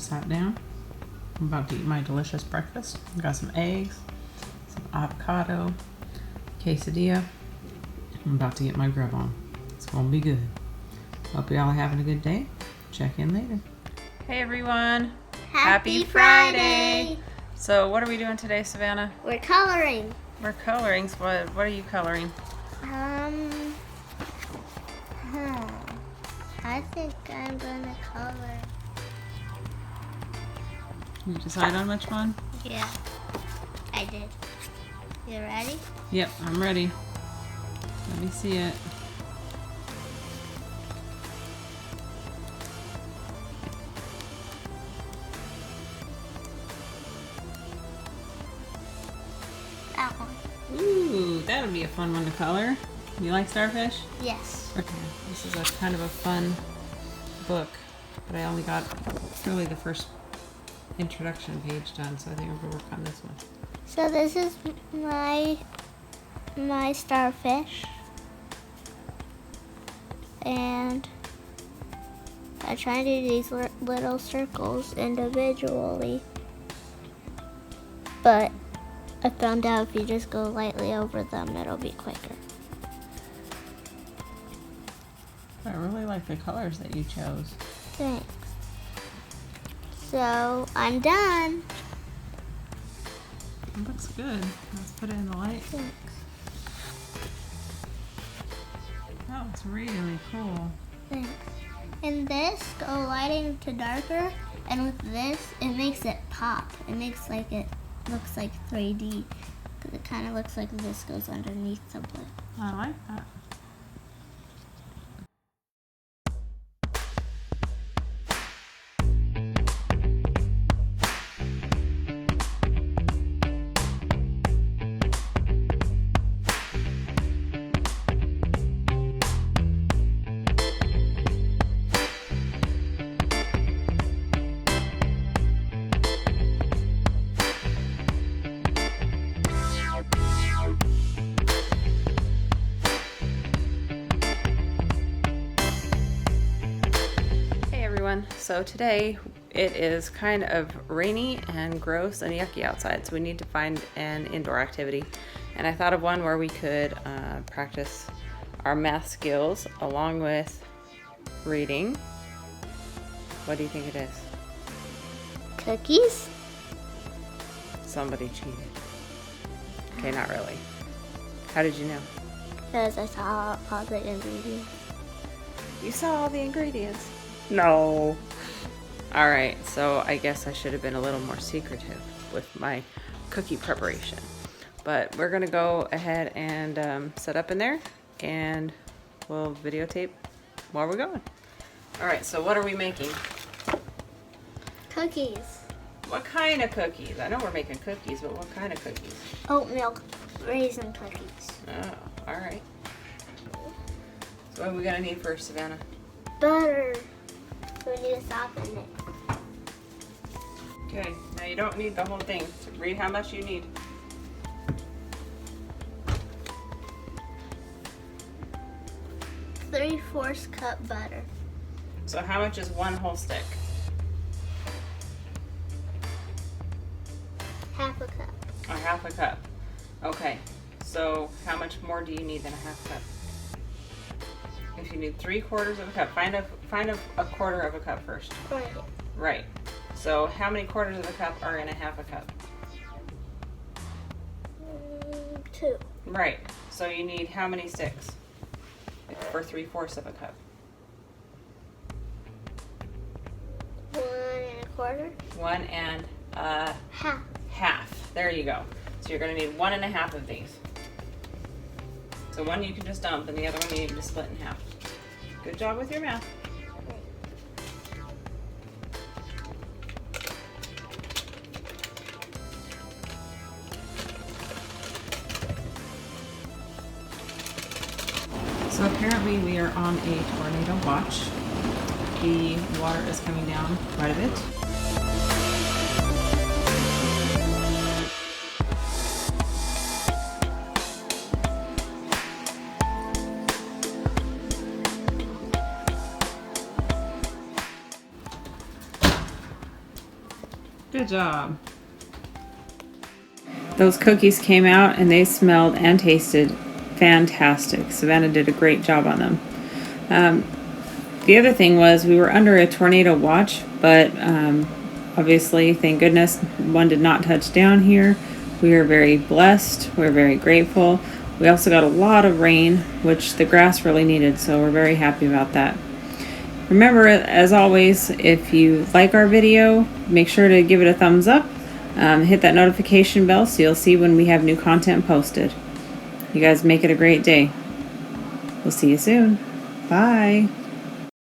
sat down. I'm about to eat my delicious breakfast. I've got some eggs, some avocado, quesadilla. I'm about to get my grub on. It's gonna be good. Hope y'all are having a good day. Check in later. Hey everyone. Happy Friday! So what are we doing today, Savannah? We're coloring. We're coloring. So what are you coloring? I think I'm gonna color. You decide on which one? Yeah, I did. You ready? Yep, I'm ready. Let me see it. That one. Ooh, that would be a fun one to color. You like starfish? Yes. Okay, this is a kind of a fun book, but I only got really the first introduction page done, so I think we're gonna work on this one. So this is my starfish, and I try to do these little circles individually, but I found out if you just go lightly over them, it'll be quicker. I really like the colors that you chose. Thanks. So I'm done. It looks good. Let's put it in the light. Thanks. Oh, it's really cool. Thanks. And this, go lighting to darker, and with this, it makes it pop. It makes like it looks like 3D, because it kind of looks like this goes underneath the blue. I like that. So today it is kind of rainy and gross and yucky outside, so we need to find an indoor activity. And I thought of one where we could practice our math skills along with reading. What do you think it is? Cookies? Somebody cheated. Okay, not really. How did you know? Because I saw all the ingredients. You saw all the ingredients? No. All right, so I guess I should have been a little more secretive with my cookie preparation. But we're gonna go ahead and set up in there, and we'll videotape while we're going. All right, so what are we making? Cookies. What kind of cookies? I know we're making cookies, but what kind of cookies? Oat milk raisin cookies. Oh, all right. So what are we gonna need first, Savannah? Butter. We need to soften it. Okay, now you don't need the whole thing. So read how much you need. Three-fourths cup butter. So how much is one whole stick? Half a cup. Or half a cup. Okay, so how much more do you need than a half cup? If you need 3/4 of a cup, find a quarter of a cup first. Right. Right. So how many quarters of a cup are in a half a cup? 2. Right. So you need how many sticks for 3/4 of a cup? 1 1/4. 1 and a Half. half. There you go. So you're going to need 1 1/2 of these. So one you can just dump, and the other one you need to split in half. Good job with your math. So apparently we are on a tornado watch. The water is coming down quite a bit. Good job. Those cookies came out and they smelled and tasted fantastic. Savannah did a great job on them. The other thing was we were under a tornado watch, but obviously, thank goodness, one did not touch down here. We are very blessed. We're very grateful. We also got a lot of rain, which the grass really needed, so we're very happy about that. Remember, as always, if you like our video, make sure to give it a thumbs up. Hit that notification bell so you'll see when we have new content posted. You guys make it a great day. We'll see you soon. Bye.